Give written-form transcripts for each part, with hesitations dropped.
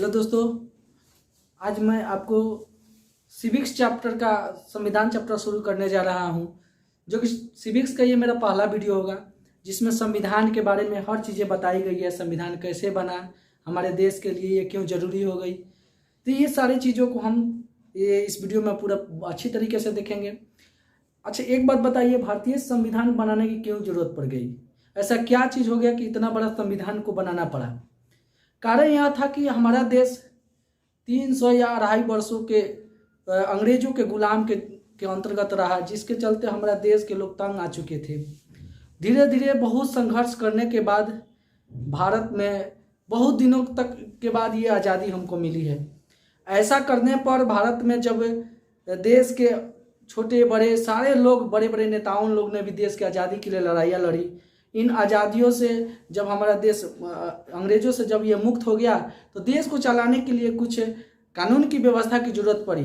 Hello दोस्तों, आज मैं आपको सिविक्स चैप्टर का संविधान चैप्टर शुरू करने जा रहा हूं, जो कि सिविक्स का ये मेरा पहला वीडियो होगा, जिसमें संविधान के बारे में हर चीज़ें बताई गई है। संविधान कैसे बना, हमारे देश के लिए ये क्यों जरूरी हो गई, तो ये सारी चीज़ों को हम इस वीडियो में पूरा अच्छी तरीके से देखेंगे। अच्छा, एक बात बताइए, भारतीय संविधान बनाने की क्यों जरूरत पड़ गई? ऐसा क्या चीज़ हो गया कि इतना बड़ा संविधान को बनाना पड़ा? कारण यह था कि हमारा देश 300 या 250 वर्षों के अंग्रेजों के गुलाम के अंतर्गत रहा, जिसके चलते हमारा देश के लोग तंग आ चुके थे। धीरे धीरे बहुत संघर्ष करने के बाद भारत में बहुत दिनों तक के बाद ये आज़ादी हमको मिली है। ऐसा करने पर भारत में जब देश के छोटे बड़े सारे लोग, बड़े बड़े नेताओं लोग ने भी देश की आज़ादी के लिए लड़ाइयाँ लड़ी। इन आज़ादियों से जब हमारा देश अंग्रेजों से जब ये मुक्त हो गया, तो देश को चलाने के लिए कुछ कानून की व्यवस्था की जरूरत पड़ी।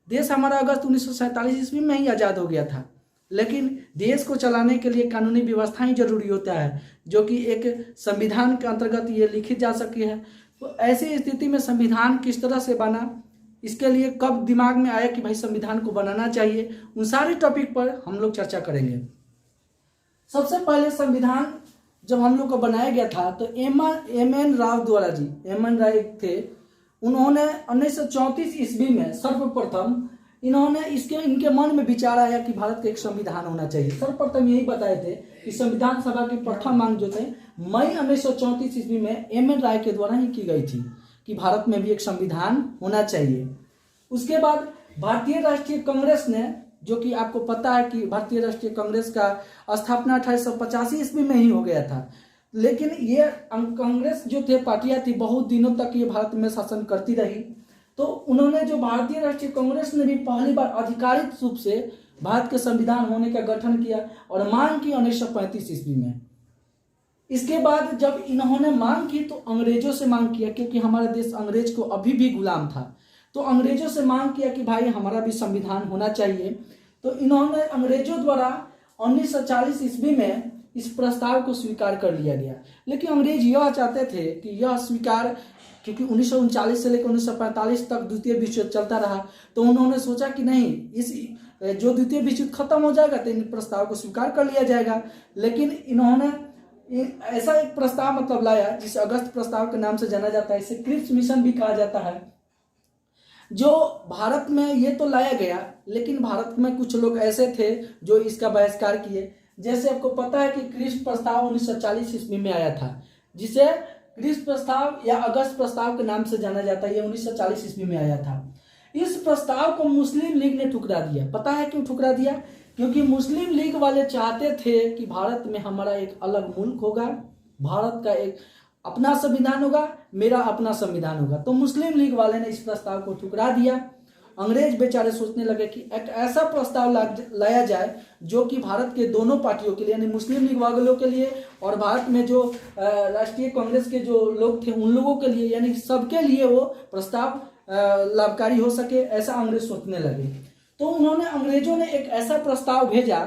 देश हमारा अगस्त 1947 ईस्वी में ही आज़ाद हो गया था, लेकिन देश को चलाने के लिए कानूनी व्यवस्था ही जरूरी होता है, जो कि एक संविधान के अंतर्गत ये लिखी जा सकी है। तो ऐसी स्थिति में संविधान किस तरह से बना, इसके लिए कब दिमाग में आया कि भाई संविधान को बनाना चाहिए, उन सारे टॉपिक पर हम लोग चर्चा करेंगे। सबसे पहले संविधान जब हम लोग को बनाया गया था, तो एम एन राव द्वारा जी, एम एन राव थे, उन्होंने 1934 ईस्वी में सर्वप्रथम इनके मन में विचार आया कि भारत का एक संविधान होना चाहिए। सर्वप्रथम यही बताए थे कि संविधान सभा की प्रथम मांग जो थे मई 1934 ईस्वी में एम एन राव के द्वारा ही की गई थी कि भारत में भी एक संविधान होना चाहिए। उसके बाद भारतीय राष्ट्रीय कांग्रेस ने, जो कि आपको पता है कि भारतीय राष्ट्रीय कांग्रेस का स्थापना 1885 ईस्वी में ही हो गया था, लेकिन ये कांग्रेस जो थे पार्टियां थी, बहुत दिनों तक ये भारत में शासन करती रही। तो उन्होंने, जो भारतीय राष्ट्रीय कांग्रेस ने भी पहली बार आधिकारिक रूप से भारत के संविधान होने का गठन किया और मांग की 1935 ईस्वी में। इसके बाद जब इन्होंने मांग की, तो अंग्रेजों से मांग किया, क्योंकि हमारा देश अंग्रेज को अभी भी गुलाम था, तो अंग्रेजों से मांग किया कि भाई हमारा भी संविधान होना चाहिए। तो इन्होंने अंग्रेजों द्वारा 1940 ईस्वी में इस प्रस्ताव को स्वीकार कर लिया गया। लेकिन अंग्रेज यह चाहते थे कि यह स्वीकार, क्योंकि 1939 से लेकर 1945 तक द्वितीय विश्व युद्ध चलता रहा, तो उन्होंने सोचा कि नहीं, इस जो द्वितीय विश्व युद्ध खत्म हो जाएगा तो इन प्रस्ताव को स्वीकार कर लिया जाएगा। लेकिन इन्होंने ऐसा एक प्रस्ताव लाया, जिसे अगस्त प्रस्ताव के नाम से जाना जाता है, इसे क्रिप्स मिशन भी कहा जाता है, जो भारत में ये तो लाया गया, लेकिन भारत में कुछ लोग ऐसे थे जो इसका बहिष्कार किए। जैसे आपको पता है कि क्रिप्स प्रस्ताव 1940 ईस्वी में आया था, जिसे क्रिप्स प्रस्ताव या अगस्त प्रस्ताव के नाम से जाना जाता है। ये 1940 ईस्वी में आया था। इस प्रस्ताव को मुस्लिम लीग ने ठुकरा दिया। पता है क्यों ठुकरा दिया? क्योंकि मुस्लिम लीग वाले चाहते थे कि भारत में हमारा एक अलग मुल्क होगा, भारत का एक अपना संविधान होगा, मेरा अपना संविधान होगा। तो मुस्लिम लीग वाले ने इस प्रस्ताव को ठुकरा दिया। अंग्रेज बेचारे सोचने लगे कि एक ऐसा प्रस्ताव लाया जाए जो कि भारत के दोनों पार्टियों के लिए, यानी मुस्लिम लीग वालों के लिए और भारत में जो राष्ट्रीय कांग्रेस के जो लोग थे उन लोगों के लिए, यानी सबके लिए वो प्रस्ताव लाभकारी हो सके, ऐसा अंग्रेज सोचने लगे। तो अंग्रेजों ने एक ऐसा प्रस्ताव भेजा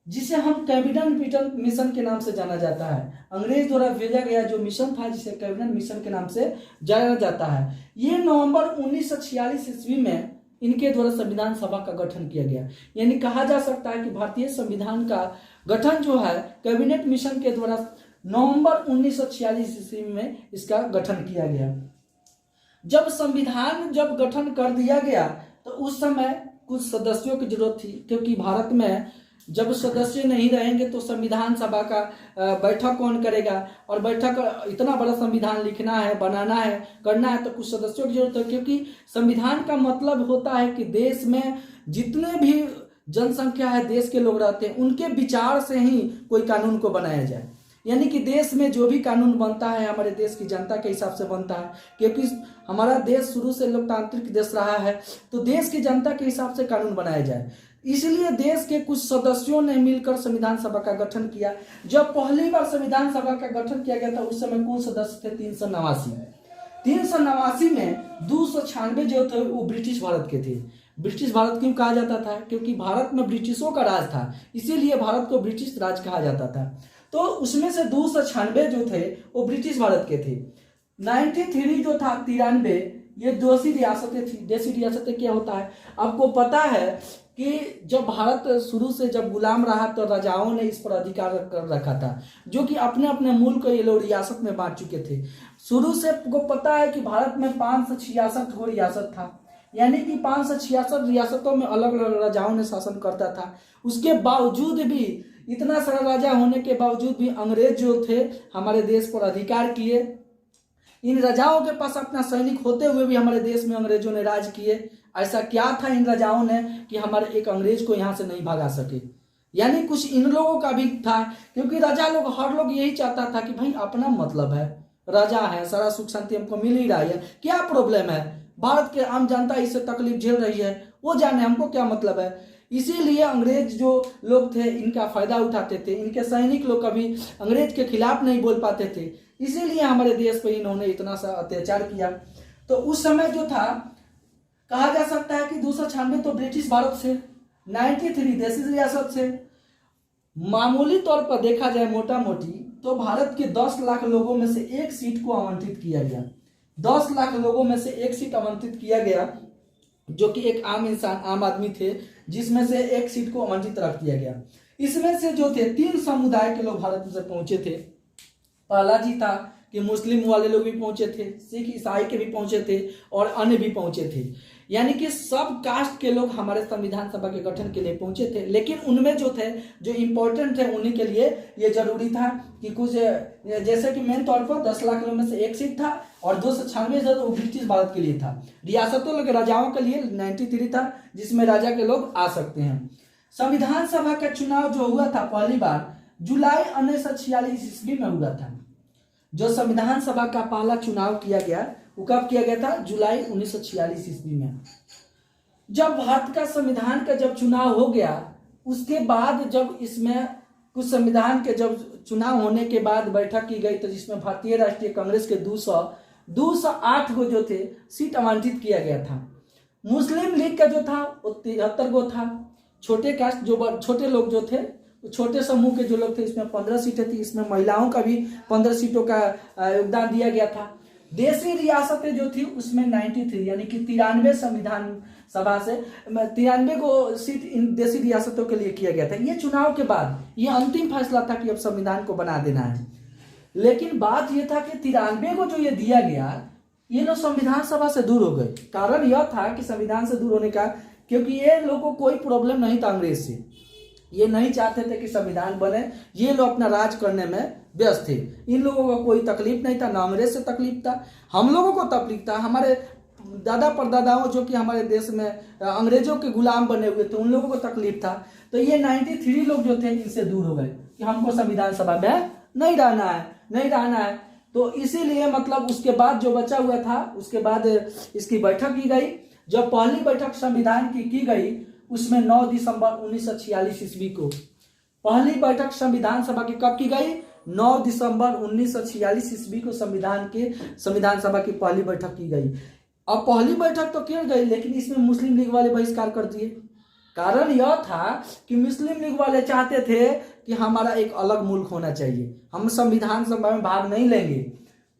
जिसे हम कैबिनेट मिशन के नाम से जाना जाता है। अंग्रेज द्वारा भेजा गया जो मिशन था, जिसे कैबिनेट मिशन के नाम से जाना जाता है। ये नवंबर 1946 ईस्वी में इनके द्वारा संविधान सभा का गठन किया गया। यानी कहा जा सकता है कि भारतीय संविधान का गठन जो है कैबिनेट मिशन के द्वारा नवंबर 1946 ईस्वी में इसका गठन किया गया। जब संविधान गठन कर दिया गया, तो उस समय कुछ सदस्यों की जरूरत थी, क्योंकि भारत में जब सदस्य नहीं रहेंगे तो संविधान सभा का बैठक कौन करेगा, और बैठक इतना बड़ा संविधान लिखना है, बनाना है, करना है, तो कुछ सदस्यों की जरूरत है। क्योंकि संविधान का मतलब होता है कि देश में जितने भी जनसंख्या है, देश के लोग रहते हैं, उनके विचार से ही कोई कानून को बनाया जाए। यानी कि देश में जो भी कानून बनता है हमारे देश की जनता के हिसाब से बनता है, क्योंकि हमारा देश शुरू से लोकतांत्रिक देश रहा है, तो देश की जनता के हिसाब से कानून बनाया जाए। इसलिए देश के कुछ सदस्यों ने मिलकर संविधान सभा का गठन किया। जब पहली बार संविधान सभा का गठन किया गया था, उस समय कुल सदस्य थे 389। 389 में 296 जो थे वो ब्रिटिश भारत के थे। ब्रिटिश भारत क्यों कहा जाता था? क्योंकि भारत में ब्रिटिशों का राज था, इसीलिए भारत को ब्रिटिश राज कहा जाता था। तो उसमें से 296 जो थे वो ब्रिटिश भारत के थे। 93 जो था 93, ये देसी रियासतें थी। देसी रियासतें क्या होता है आपको पता है कि जब भारत शुरू से जब गुलाम रहा तो राजाओं ने इस पर अधिकार कर रखा था, जो कि अपने अपने मुल्क को ये लोग रियासत में बांट चुके थे। शुरू से को पता है कि भारत में 566 गो रियासत था, यानी कि 566 रियासतों में अलग अलग राजाओं ने शासन करता था। उसके बावजूद भी, इतना सारा राजा होने के बावजूद भी अंग्रेज जो थे हमारे देश पर अधिकार किए। इन राजाओं के पास अपना सैनिक होते हुए भी हमारे देश में अंग्रेजों ने राज किए। ऐसा क्या था इन राजाओं ने कि हमारे एक अंग्रेज को यहाँ से नहीं भगा सके। यानी कुछ इन लोगों का भी था, क्योंकि राजा लोग, हर लोग यही चाहता था कि भाई अपना मतलब है, राजा है, सारा सुख शांति हमको मिल ही रहा है, क्या प्रॉब्लम है, भारत के आम जनता इससे तकलीफ झेल रही है, वो जाने, हमको क्या मतलब है। इसीलिए अंग्रेज जो लोग थे इनका फायदा उठाते थे। इनके सैनिक लोग कभी अंग्रेज के खिलाफ नहीं बोल पाते थे, इसीलिए हमारे देश पे इन्होंने इतना सा अत्याचार किया। तो उस समय जो था, कहा जा सकता है कि 296 तो ब्रिटिश भारत से, 93 देसी रियासत से। मामूली तौर पर देखा जाए मोटा मोटी तो भारत के 10 लाख लोगों में से एक सीट को आवंटित किया गया। 10 लाख लोगों में से एक सीट आवंटित किया गया, जो कि एक आम इंसान, आम आदमी थे, जिसमें से एक सीट को आवंटित रख दिया गया। इसमें से जो थे 3 समुदाय के लोग भारत से पहुंचे थे। पहला जी था कि मुस्लिम वाले लोग भी पहुंचे थे, सिख ईसाई के भी पहुंचे थे और अन्य भी पहुंचे थे। यानी कि सब कास्ट के लोग हमारे संविधान सभा के गठन के लिए पहुंचे थे। लेकिन उनमें जो थे, जो इम्पोर्टेंट थे, उन्हीं के लिए ये जरूरी था कि कुछ, जैसे कि मेन तौर पर 10 लाख लोगों में से एक सीट था और 296 वो ब्रिटिश भारत के लिए था। रियासतों के राजाओं के लिए 93 था, जिसमें राजा के लोग आ सकते हैं। संविधान सभा का चुनाव जो हुआ था पहली बार जुलाई 1946 ईस्वी में हुआ था। जो संविधान सभा का पहला चुनाव किया गया वो कब किया गया था? जुलाई 1946 ईस्वी में। जब भारत का संविधान का जब चुनाव हो गया, उसके बाद जब इसमें कुछ संविधान के जब चुनाव होने के बाद बैठक की गई, तो जिसमें भारतीय राष्ट्रीय कांग्रेस के 208 को जो थे सीट आवंटित किया गया था। मुस्लिम लीग का जो था वो 73 गो था। छोटे कास्ट, जो छोटे लोग जो थे, छोटे समूह के जो लोग थे, इसमें 15 सीटें थी। इसमें महिलाओं का भी 15 सीटों का योगदान दिया गया था। देशी रियासतें जो थी उसमें 93 यानी कि 93 संविधान सभा से 93 को सीट इन देशी रियासतों के लिए किया गया था। ये चुनाव के बाद ये अंतिम फैसला था कि अब संविधान को बना देना है। लेकिन बात यह था कि 93 को जो ये दिया गया, ये लोग संविधान सभा से दूर हो गए। कारण यह था कि संविधान से दूर होने का, क्योंकि ये लोगों को कोई प्रॉब्लम नहीं था अंग्रेज से, ये नहीं चाहते थे कि संविधान बने, ये लोग अपना राज करने में व्यस्त थे। इन लोगों को कोई तकलीफ नहीं था, ना अंग्रेज से तकलीफ था, हम लोगों को तकलीफ था। हमारे दादा परदादाओं जो कि हमारे देश में अंग्रेजों के गुलाम बने हुए थे, उन लोगों को तकलीफ था। तो ये 93 लोग जो थे इनसे दूर हो गए कि हमको संविधान सभा में नहीं रहना है। तो इसीलिए मतलब उसके बाद जो बचा हुआ था, उसके बाद इसकी बैठक की गई। जब पहली बैठक संविधान की गई, उसमें 9 दिसंबर 1946 ईस्वी को पहली बैठक संविधान सभा की कब की गई? 9 दिसंबर 1946 ईस्वी को संविधान सभा की पहली बैठक की गई। अब पहली बैठक तो की गई, लेकिन इसमें मुस्लिम लीग वाले बहिष्कार कर दिए। कारण यह था कि मुस्लिम लीग वाले चाहते थे कि हमारा एक अलग मुल्क होना चाहिए, हम संविधान सभा में भाग नहीं लेंगे।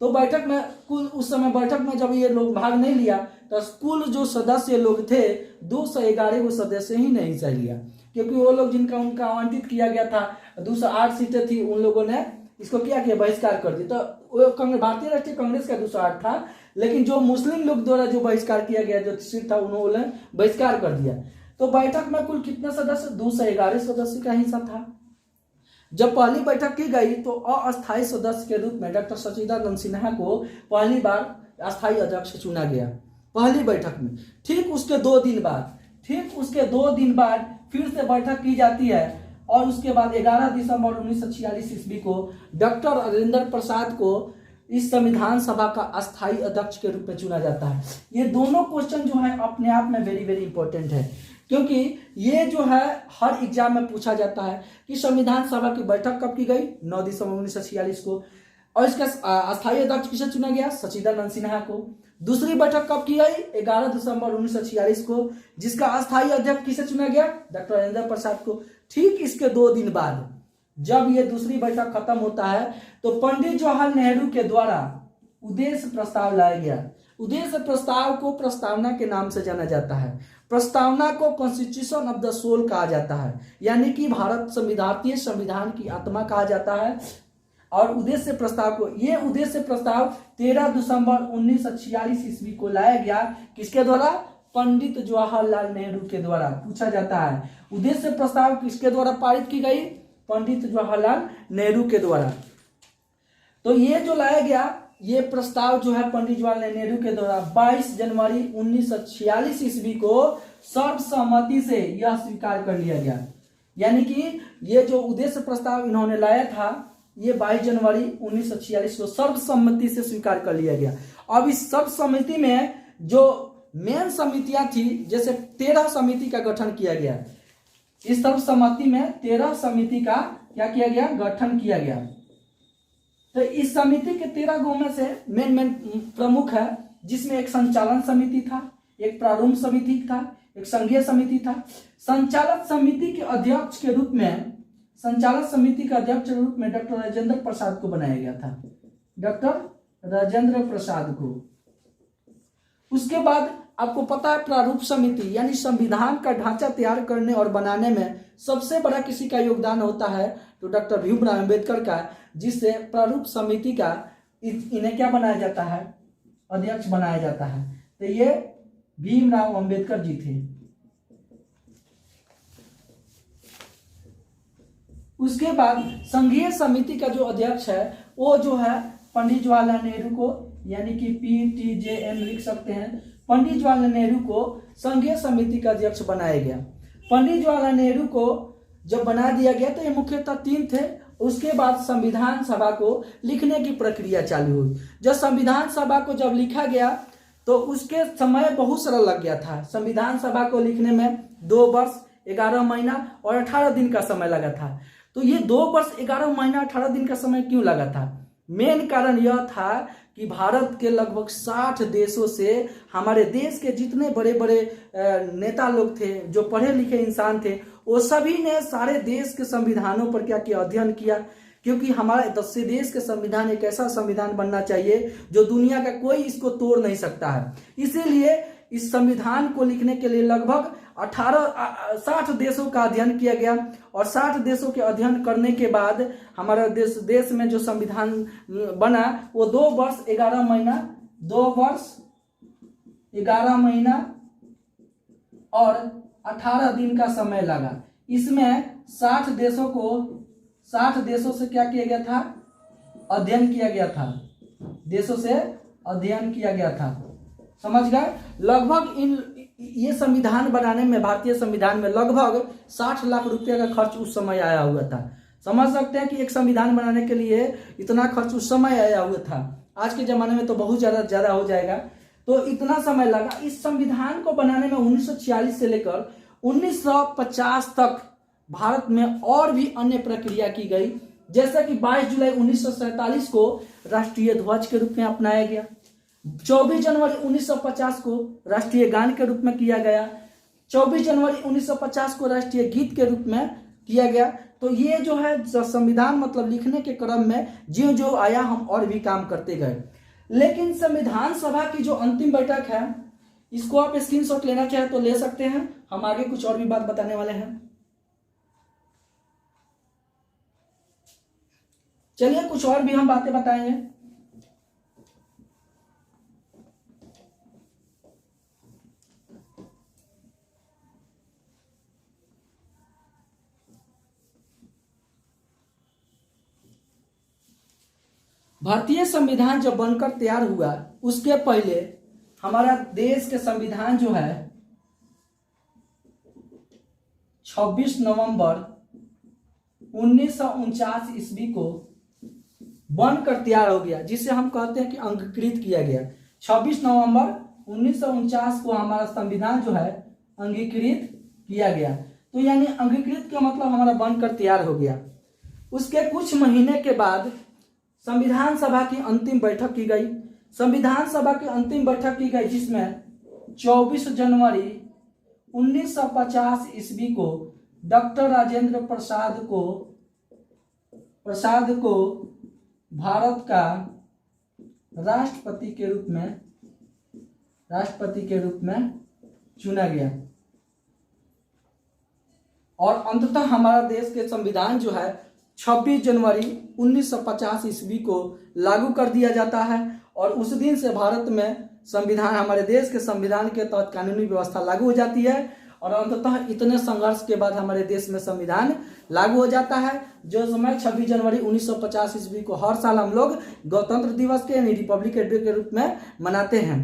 तो बैठक में उस समय बैठक में जब ये लोग भाग नहीं लिया, तो कुल जो सदस्य लोग थे 211 को सदस्य ही नहीं हिस्सा लिया, क्योंकि वो लोग जिनका उनका आवंटित किया गया था 208 सीटें थी, उन लोगों ने इसको क्या किया? बहिष्कार कर दिया। तो वो भारतीय राष्ट्रीय कांग्रेस का 208 था, लेकिन जो मुस्लिम लोग द्वारा जो बहिष्कार किया गया, जो सीट था, उन्होंने बहिष्कार कर दिया। तो बैठक में कुल कितने सदस्य? 211 सदस्य का हिस्सा था। जब पहली बैठक की गई तो अस्थायी सदस्य के रूप में डॉक्टर सचिदानंद सिन्हा को पहली बार अस्थायी अध्यक्ष चुना गया पहली बैठक में। ठीक उसके 2 दिन बाद फिर से बैठक की जाती है और उसके बाद 11 दिसंबर 1946 ईस्वी को डॉक्टर राजेंद्र प्रसाद को इस संविधान सभा का अस्थायी अध्यक्ष के रूप में चुना जाता है। ये दोनों क्वेश्चन जो है अपने आप में वेरी वेरी इंपॉर्टेंट है, क्योंकि ये जो है हर एग्जाम में पूछा जाता है कि संविधान सभा की बैठक कब की गई? 9 दिसंबर 1946 को। और इसका अस्थायी अध्यक्ष किसे चुना गया? सचिदानंद सिन्हा को। दूसरी बैठक कब की गई? 11 दिसंबर 1946 को, जिसका अस्थायी अध्यक्ष किसे चुना गया? डॉक्टर राजेंद्र प्रसाद को। ठीक इसके 2 दिन बाद जब ये दूसरी बैठक खत्म होता है, तो पंडित जवाहरलाल नेहरू के द्वारा उद्देश्य प्रस्ताव लाया गया। उद्देश्य प्रस्ताव को प्रस्तावना के नाम से जाना जाता है। प्रस्तावना को कॉन्स्टिट्यूशन ऑफ द सोल कहा जाता है, यानी कि भारतीय संविधान की आत्मा कहा जाता है। और उद्देश्य प्रस्ताव को, ये उद्देश्य प्रस्ताव 13 दिसंबर 1946 ईस्वी को लाया गया। किसके द्वारा? पंडित जवाहरलाल नेहरू के द्वारा। पूछा जाता है उद्देश्य प्रस्ताव किसके द्वारा पारित की गई? पंडित जवाहरलाल नेहरू के द्वारा। तो ये जो लाया गया, ये प्रस्ताव जो है पंडित जवाहरलाल नेहरू के द्वारा 22 जनवरी 1946 ईस्वी को सर्वसम्मति से यह स्वीकार कर लिया गया। यानी कि ये जो उद्देश्य प्रस्ताव इन्होंने लाया था, ये 22 जनवरी 1946 को सर्वसम्मति से स्वीकार कर लिया गया। अब इस सर्वसम्मति में जो मेन समितियां थी, जैसे 13 समिति का गठन किया गया। इस सर्वसम्मति में 13 समिति का क्या किया गया? गठन किया गया। तो इस समिति के 13 गो में से मेन प्रमुख है, जिसमें एक संचालन समिति था, एक प्रारंभ समिति था, एक संघीय समिति था। संचालक समिति के अध्यक्ष के रूप में डॉक्टर राजेंद्र प्रसाद को बनाया गया था। डॉक्टर राजेंद्र प्रसाद को। उसके बाद आपको पता है प्रारूप समिति, यानी संविधान का ढांचा तैयार करने और बनाने में सबसे बड़ा किसी का योगदान होता है तो डॉक्टर भीमराव अंबेडकर का, जिससे प्रारूप समिति का इन्हें क्या बनाया जाता है? अध्यक्ष बनाया जाता है। तो ये भीमराव अंबेडकर जी थे। उसके बाद संघीय समिति का जो अध्यक्ष है वो जो है पंडित जवाहरलाल नेहरू को, यानी कि PTJN लिख सकते हैं। पंडित जवाहरलाल नेहरू को संघीय समिति का अध्यक्ष बनाया गया। पंडित जवाहरलाल नेहरू को जब बना दिया गया तो ये मुख्यतः 3 थे। उसके बाद संविधान सभा को लिखने की प्रक्रिया चालू हुई। जब संविधान सभा को जब लिखा गया तो उसके समय बहुत सारा लग गया था। संविधान सभा को लिखने में 2 वर्ष 11 महीना और 18 दिन का समय लगा था। तो ये 2 वर्ष 11 महीना 18 दिन का समय क्यों लगा था? मेन कारण यह था कि भारत के लगभग 60 देशों से हमारे देश के जितने बड़े बड़े नेता लोग थे, जो पढ़े लिखे इंसान थे, वो सभी ने सारे देश के संविधानों पर क्या किया? अध्ययन किया। क्योंकि हमारे देश के संविधान एक ऐसा संविधान बनना चाहिए जो दुनिया का कोई इसको तोड़ नहीं सकता है। इसीलिए इस संविधान को लिखने के लिए लगभग 60 देशों का अध्ययन किया गया। और 60 देशों के अध्ययन करने के बाद हमारा देश में जो संविधान बना वो 2 वर्ष 11 महीना और 18 दिन का समय लगा। इसमें 60 देशों से क्या किया गया था? अध्ययन किया गया था। देशों से अध्ययन किया गया था। समझ गए? लगभग ये संविधान बनाने में, भारतीय संविधान में लगभग 60 लाख रुपए का खर्च उस समय आया हुआ था। समझ सकते हैं कि एक संविधान बनाने के लिए इतना खर्च उस समय आया हुआ था। आज के जमाने में तो बहुत ज्यादा हो जाएगा। तो इतना समय लगा। इस संविधान को बनाने में 1946 से लेकर 1950 तक भारत में और भी अन्य प्रक्रिया की गई। जैसा कि 22 जुलाई 1947 को राष्ट्रीय ध्वज के रूप में अपनाया गया। 24 जनवरी 1950 को राष्ट्रीय गान के रूप में किया गया। 24 जनवरी 1950 को राष्ट्रीय गीत के रूप में किया गया। तो ये जो है संविधान मतलब लिखने के क्रम में जो जो आया हम और भी काम करते गए। लेकिन संविधान सभा की जो अंतिम बैठक है, इसको आप स्क्रीनशॉट लेना चाहे तो ले सकते हैं। हम आगे कुछ और भी बात बताने वाले हैं। चलिए कुछ और भी हम बातें बताएंगे। भारतीय संविधान जब बनकर तैयार हुआ उसके पहले हमारा देश के संविधान जो है 26 नवंबर 1949 ईस्वी को बनकर तैयार हो गया, जिसे हम कहते हैं कि अंगीकृत किया गया। 26 नवंबर 1949 को हमारा संविधान जो है अंगीकृत किया गया। तो यानी अंगीकृत का मतलब हमारा बनकर तैयार हो गया। उसके कुछ महीने के बाद संविधान सभा की अंतिम बैठक की गई। संविधान सभा की अंतिम बैठक की गई, जिसमें 24 जनवरी 1950 ईस्वी को डॉक्टर राजेंद्र प्रसाद को भारत का राष्ट्रपति के रूप में चुना गया। और अंततः हमारा देश के संविधान जो है 26 जनवरी 1950 ईस्वी को लागू कर दिया जाता है और उस दिन से भारत में संविधान, हमारे देश के संविधान के तहत कानूनी व्यवस्था लागू हो जाती है और अंततः इतने संघर्ष के बाद हमारे देश में संविधान लागू हो जाता है। जो समय 26 जनवरी 1950 ईस्वी को हर साल हम लोग गणतंत्र दिवस के यानी रिपब्लिक डे के रूप में मनाते हैं।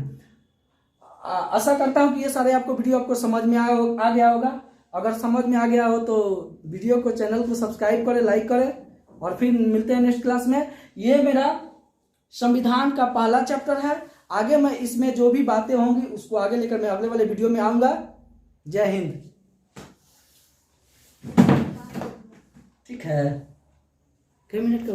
आशा करता हूँ कि ये सारे आपको वीडियो आपको समझ में आ गया होगा। अगर समझ में आ गया हो तो वीडियो को, चैनल को सब्सक्राइब करें, लाइक करें और फिर मिलते हैं नेक्स्ट क्लास में। ये मेरा संविधान का पहला चैप्टर है। आगे मैं इसमें जो भी बातें होंगी उसको आगे लेकर मैं अगले वाले वीडियो में आऊंगा। जय हिंद। ठीक है, कई मिनट का